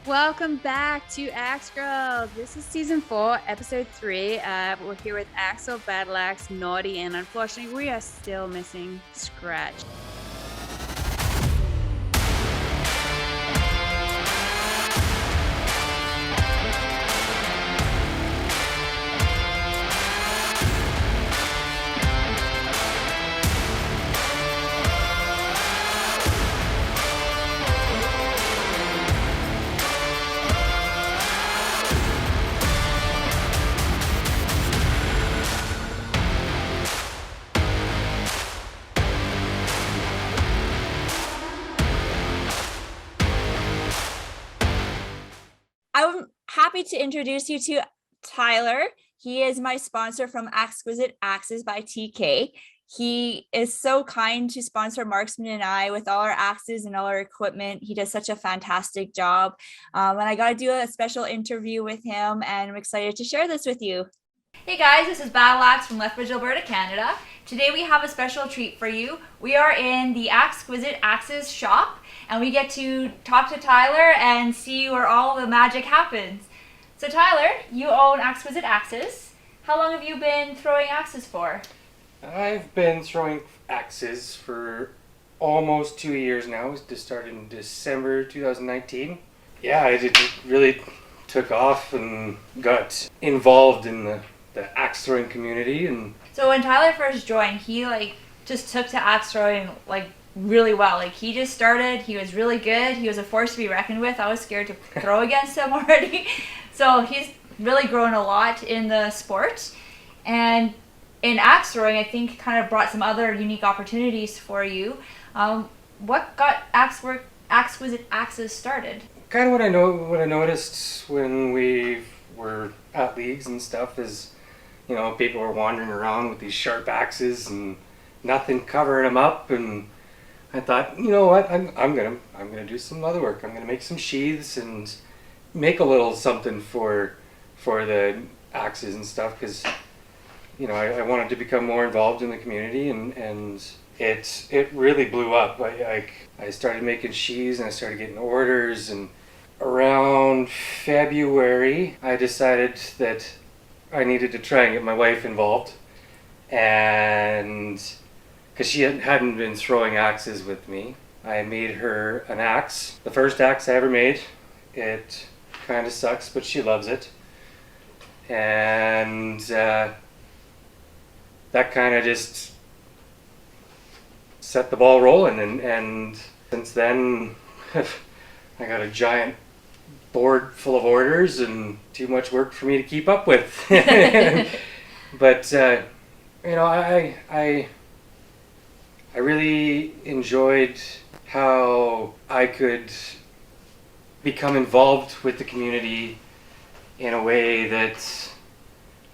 Welcome back to Axe Girls. This is season 4, episode 3. We're here with Axel, Battle Axe, Nordi, and unfortunately, we are still missing Scratch. I'm happy to introduce you to Tyler. He is my sponsor from Exquisite Axes by TK. He is so kind to sponsor Marksman and I with all our axes and all our equipment. He does such a fantastic job. And I got to do a special interview with him, and I'm excited to share this with you. Hey guys, this is Battle Axe from Lethbridge, Alberta, Canada. Today we have a special treat for you. We are in the Exquisite Axes shop, and we get to talk to Tyler and see where all the magic happens. So Tyler, you own Exquisite Axes. How long have you been throwing axes for? I've been throwing axes for almost 2 years now. It just started in December 2019. Yeah, it really took off and got involved in the axe throwing community. And So when Tyler first joined, he just took to axe throwing really well. He just started, he was really good. He was a force to be reckoned with. I was scared to throw against him already. So he's really grown a lot in the sport. And in axe throwing, I think kind of brought some other unique opportunities for you. What got Exquisite Axes started? kind of what I noticed when we were at leagues and stuff is, people were wandering around with these sharp axes and nothing covering them up. And I thought, you know what, I'm gonna do some other work. I'm gonna make some sheaths and make a little something for the axes and stuff, because I wanted to become more involved in the community, and it really blew up. I started making sheaths and I started getting orders, and around February I decided that I needed to try and get my wife involved, and because she hadn't been throwing axes with me, I made her an axe. The first axe I ever made. It kind of sucks, but she loves it. And that kind of just set the ball rolling. And since then, I got a giant board full of orders and too much work for me to keep up with. But, I really enjoyed how I could become involved with the community in a way that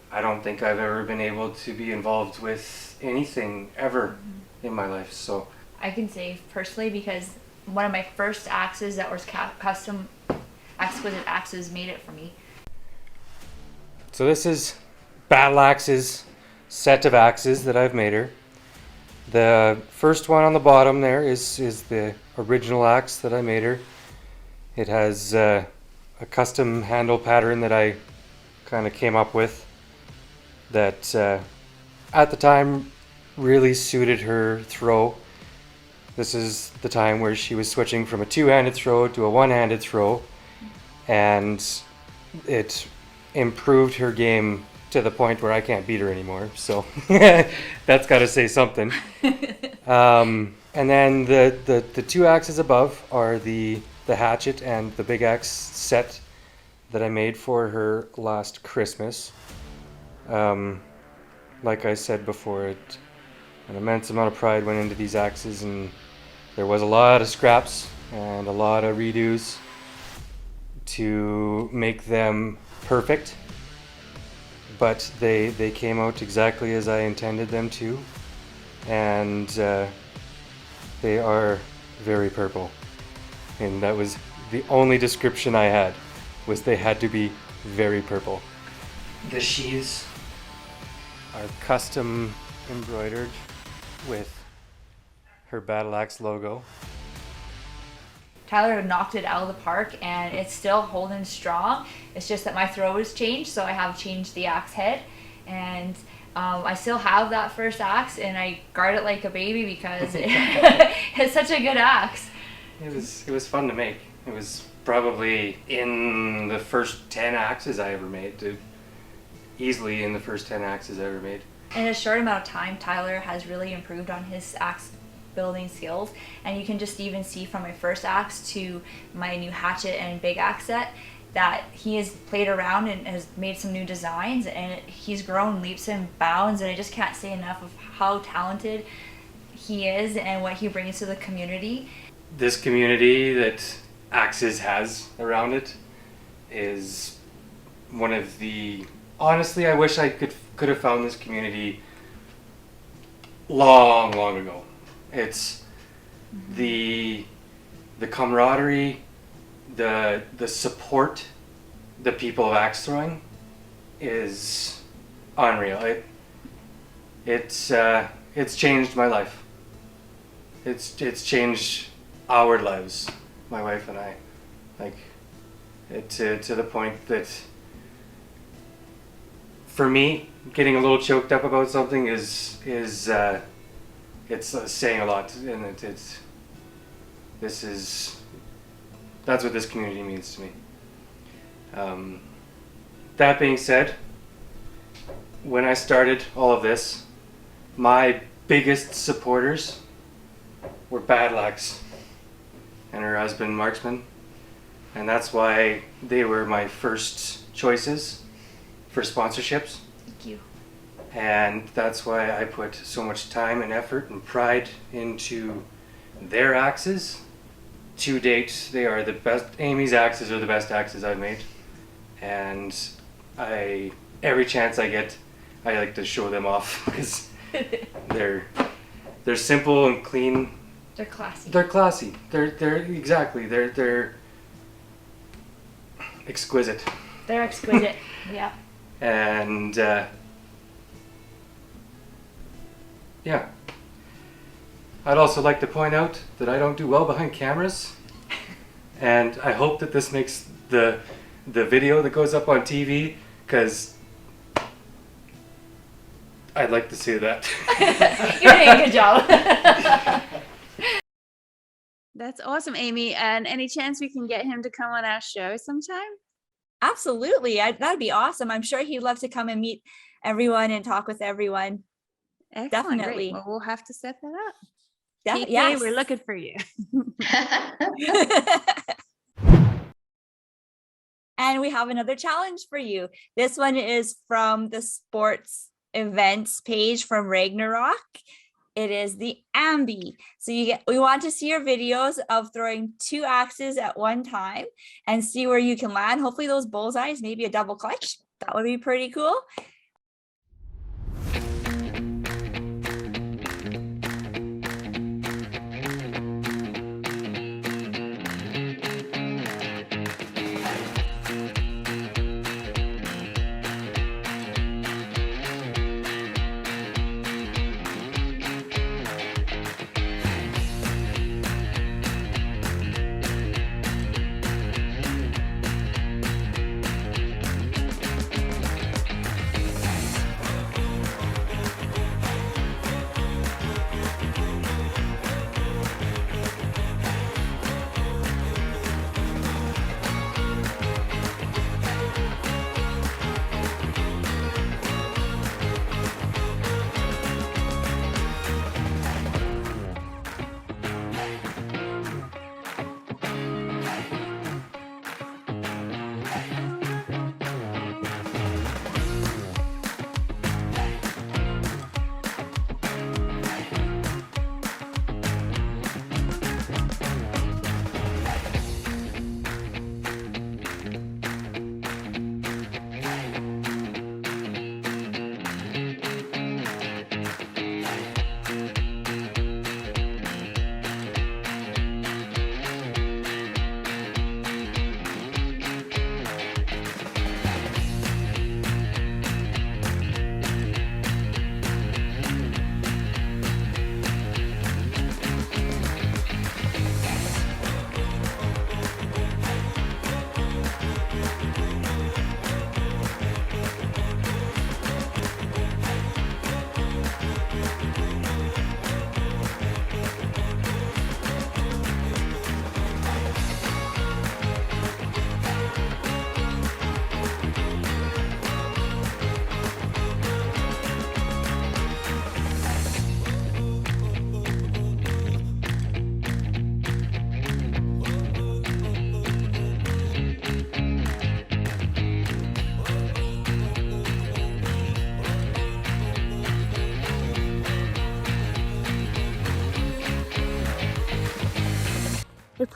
I don't think I've ever been able to be involved with anything ever in my life. So I can say personally, because one of my first axes that was custom Exquisite Axes made it for me. So this is Battle Axe's set of axes that I've made her. The first one on the bottom there is the original axe that I made her. It has a custom handle pattern that I kind of came up with that at the time really suited her throw. This is the time where she was switching from a two-handed throw to a one-handed throw, and it improved her game to the point where I can't beat her anymore. So that's got to say something. And then the two axes above are the hatchet and the big axe set that I made for her last Christmas. Like I said before, an immense amount of pride went into these axes, and there was a lot of scraps and a lot of redos to make them perfect, but they came out exactly as I intended them to, and they are very purple. And that was the only description I had, was they had to be very purple. The sheaths are custom embroidered with her Battle Axe logo. Tyler knocked it out of the park, and it's still holding strong. It's just that my throw has changed, so I have changed the axe head, and I still have that first axe, and I guard it like a baby because it's such a good axe. It was fun to make. It was probably in the first 10 axes I ever made. Easily in the first 10 axes I ever made. In a short amount of time, Tyler has really improved on his axe building skills, and you can just even see from my first axe to my new hatchet and big axe set that he has played around and has made some new designs, and he's grown leaps and bounds, and I just can't say enough of how talented he is and what he brings to the community. This community that Axes has around it is one of the... Honestly, I wish I could have found this community long ago. It's the camaraderie, the support the people of axe throwing is unreal. It's changed my life. It's changed our lives, my wife and I. Like, to the point that for me, getting a little choked up about something is it's saying a lot, and that's what this community means to me. That being said, when I started all of this, my biggest supporters were Battle Axe and her husband Marksman, and that's why they were my first choices for sponsorships. Thank you. And that's why I put so much time and effort and pride into their axes. To date, they are the best. Amy's axes are the best axes I've made, and every chance I get, I like to show them off because they're simple and clean. They're classy. They're classy. They're exquisite. They're exquisite. Yeah. And yeah. I'd also like to point out that I don't do well behind cameras, and I hope that this makes the video that goes up on TV, because I'd like to see that. You're doing a good job. That's awesome, Amy. And any chance we can get him to come on our show sometime? Absolutely. That'd be awesome. I'm sure he'd love to come and meet everyone and talk with everyone. Excellent. Definitely. Great. Well, we'll have to set that up. Yeah, TK, yes. we're looking for you. And we have another challenge for you. This one is from the sports events page from Ragnarok. It is the Ambi. So we want to see your videos of throwing 2 axes at one time and see where you can land. Hopefully those bullseyes, maybe a double clutch. That would be pretty cool.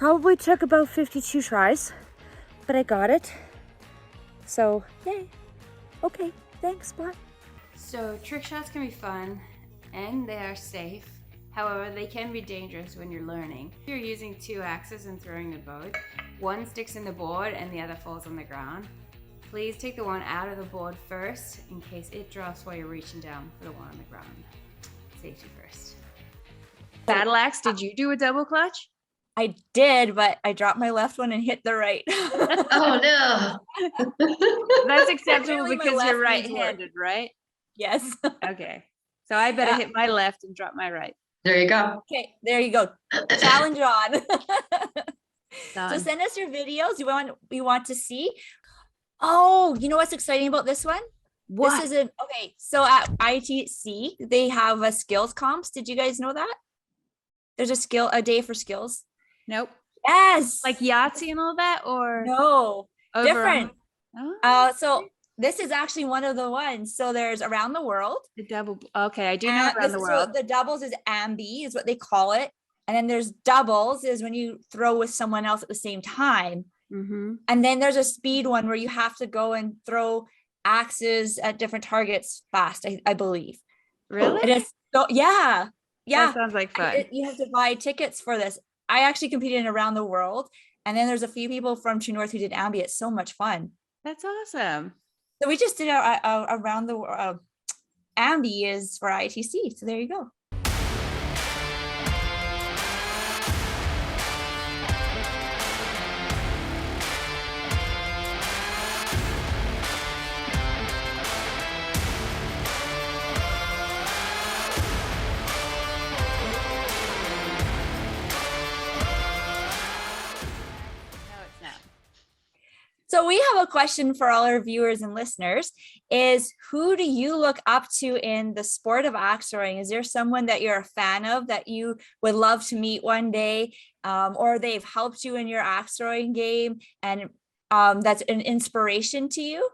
Probably took about 52 tries, but I got it. So, yay. Okay, thanks, bye. So trick shots can be fun and they are safe. However, they can be dangerous when you're learning. If you're using 2 axes and throwing them both, one sticks in the board and the other falls on the ground. Please take the one out of the board first in case it drops while you're reaching down for the one on the ground. Safety first. Battle axe, did you do a double clutch? I did, but I dropped my left one and hit the right. Oh no. That's acceptable Apparently my because you're left needs work. right-handed, right? Yes. Okay. So I better Yeah. hit my left and drop my right. There you go. Okay, there you go. Challenge on. So Done. send us your videos you want to see. Oh, you know what's exciting about this one? What? This is okay. So at ITC, they have a skills comps. Did you guys know that? There's a day for skills. Nope. Yes. Like Yahtzee and all that, or no, over different. Oh, So this is actually one of the ones. So there's around the world. the double. Okay, I do know around the So world. the doubles is ambi is what they call it. And then there's doubles is when you throw with someone else at the same time. Mm-hmm. And then there's a speed one where you have to go and throw axes at different targets fast, I believe. Really? It is. So yeah. That sounds like fun. You have to buy tickets for this. I actually competed in around the world. And then there's a few people from True North who did ambi. It's so much fun. That's awesome. So we just did our around the world. Ambi is for ITC. So there you go. No, it's not. So we have a question for all our viewers and listeners is who do you look up to in the sport of axe throwing? Is there someone that you're a fan of that you would love to meet one day, or they've helped you in your axe throwing game and that's an inspiration to you?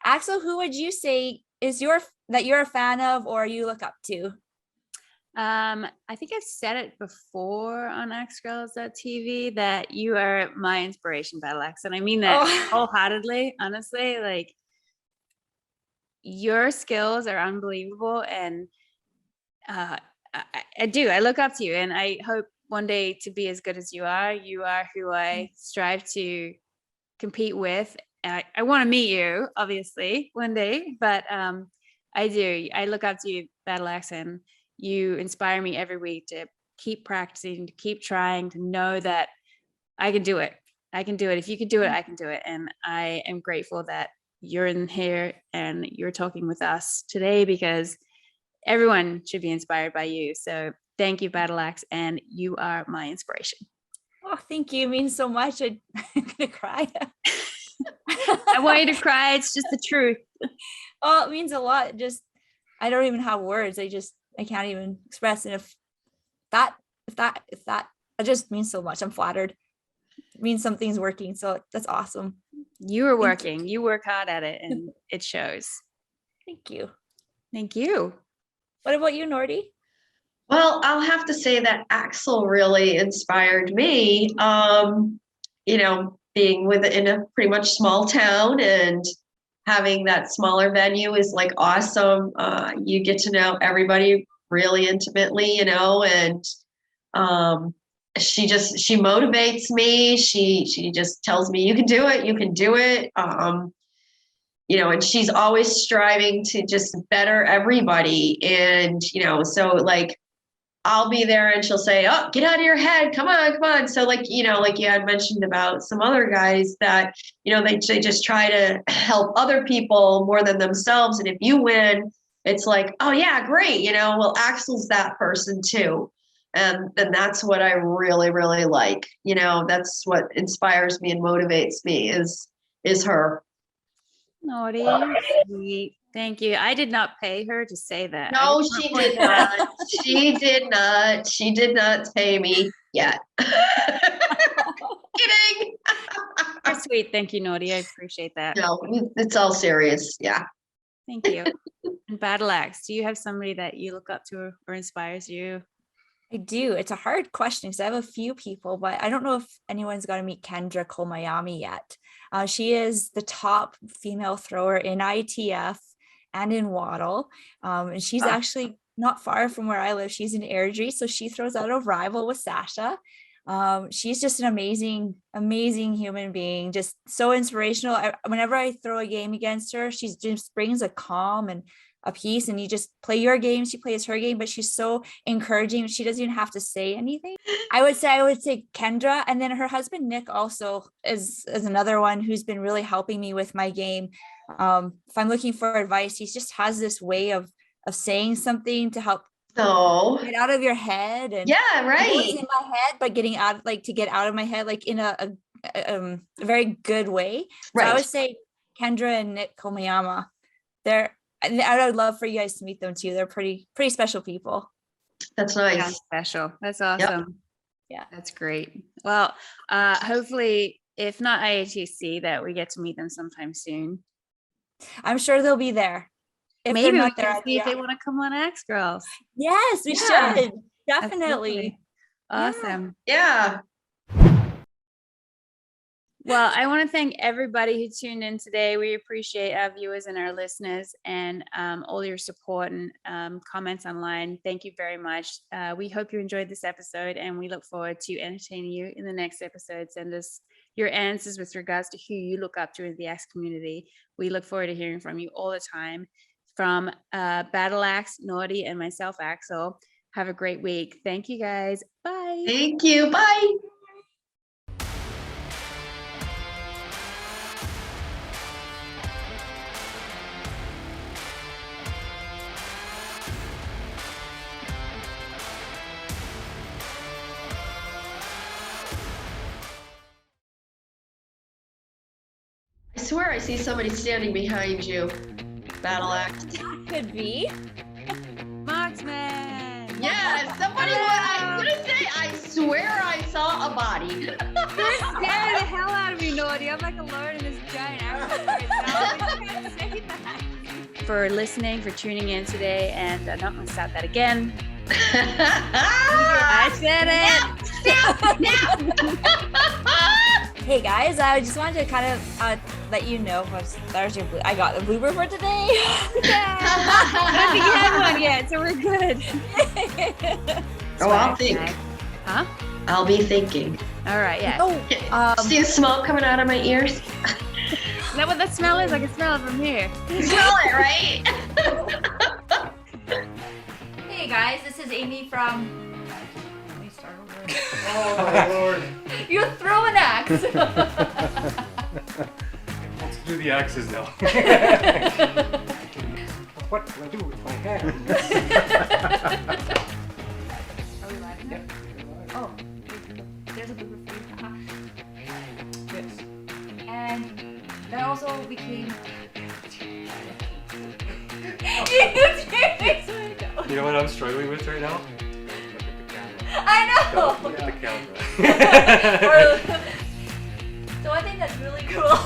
Axel, who would you say is that you're a fan of or you look up to? I think I've said it before on AXEGIRLS.tv that you are my inspiration, Battle Axe. And I mean that wholeheartedly, honestly. Like, your skills are unbelievable. And I do. I look up to you. And I hope one day to be as good as you are. You are who I strive to compete with. I want to meet you, obviously, one day. But I do. I look up to you, Battle Axe, and you inspire me every week to keep practicing, to keep trying, to know that I can do it. I can do it. If you can do it, I can do it. And I am grateful that you're in here and you're talking with us today because everyone should be inspired by you. So thank you, Battle Axe, and you are my inspiration. Oh, thank you. It means so much. I'm gonna cry. I want you to cry. It's just the truth. Oh, it means a lot. Just I don't even have words. I can't even express. And if that it just means so much. I'm flattered. It means something's working. So that's awesome. You are working. You work hard at it, and it shows. Thank you. Thank you. What about you, Nordi? Well, I'll have to say that Axel really inspired me. Being in a pretty much small town and having that smaller venue is like awesome. You get to know everybody really intimately, and she motivates me. She just tells me, you can do it. You can do it. And she's always striving to just better everybody. And, so like, I'll be there and she'll say, oh, get out of your head. Come on. So like you had mentioned about some other guys that, they just try to help other people more than themselves. And if you win, it's like, oh yeah, great. Well, Axel's that person too. And that's what I really, really like. That's what inspires me and motivates me is her. Naughty. Sweet. Thank you. I did not pay her to say that. No, she did not. She did not. She did not pay me yet. Kidding. You're sweet. Thank you, Naughty. I appreciate that. No, it's all serious. Yeah. Thank you. And Battle Axe, do you have somebody that you look up to or inspires you? I do. It's a hard question because I have a few people, but I don't know if anyone's got to meet Kendra Komayami yet. She is the top female thrower in ITF and in Waddle. And she's actually not far from where I live. She's in Airdrie, so she throws out a rival with Sasha. She's just an amazing, amazing human being, just so inspirational. Whenever I throw a game against her, she just brings a calm and a peace, and you just play your game, she plays her game, but she's so encouraging. She doesn't even have to say anything. I would say Kendra, and then her husband Nick also is another one who's been really helping me with my game. If I'm looking for advice, he just has this way of saying something to help get out of your head. And yeah, right. It's in my head, but getting out, like to get out of my head, like in a very good way. So I would say Kendra and Nick Komayama, I would love for you guys to meet them too. They're pretty special people. That's nice. Sounds special. That's awesome. Yeah, that's great. Well, hopefully, if not IATC, that we get to meet them sometime soon. I'm sure they'll be there. If maybe they're we not there, can see if they want to come on Axe Girls. Yes, we should. Definitely. Awesome. Yeah. Well, I want to thank everybody who tuned in today. We appreciate our viewers and our listeners, and all your support and comments online. Thank you very much. We hope you enjoyed this episode, and we look forward to entertaining you in the next episode. Send us your answers with regards to who you look up to in the Axe community. We look forward to hearing from you all the time. From Battle Axe, Nordi, and myself, Axel. Have a great week. Thank you, guys. Bye. Thank you. Bye. I swear I see somebody standing behind you. Battle Axe. Could be. Marksman. Yeah, somebody. I was gonna say. I swear I saw a body. You're scaring the hell out of me, Nordi. I'm like alone in this giant axe right now. You can't say that. For listening, for tuning in today, and I'm not gonna start that again. I said it. Hey guys, I just wanted to kind of let you know. I got the blooper for today. I don't think you had one yet, so we're good. I'll think. Huh? I'll be thinking. All right, yeah. Oh, See the smoke coming out of my ears? Is that what that smell is? I can smell it from here. You smell it, right? hey guys, this is Amy from. Let me start over. Oh my lord. You throw an axe. Let's do the axes now. What do I do with my hands? Are we live? Yep. Oh, there's a blooper for you. Yes. And that also became. You know what I'm struggling with right now? Look at the camera. I know. Don't look at the camera. So I think that's really cool.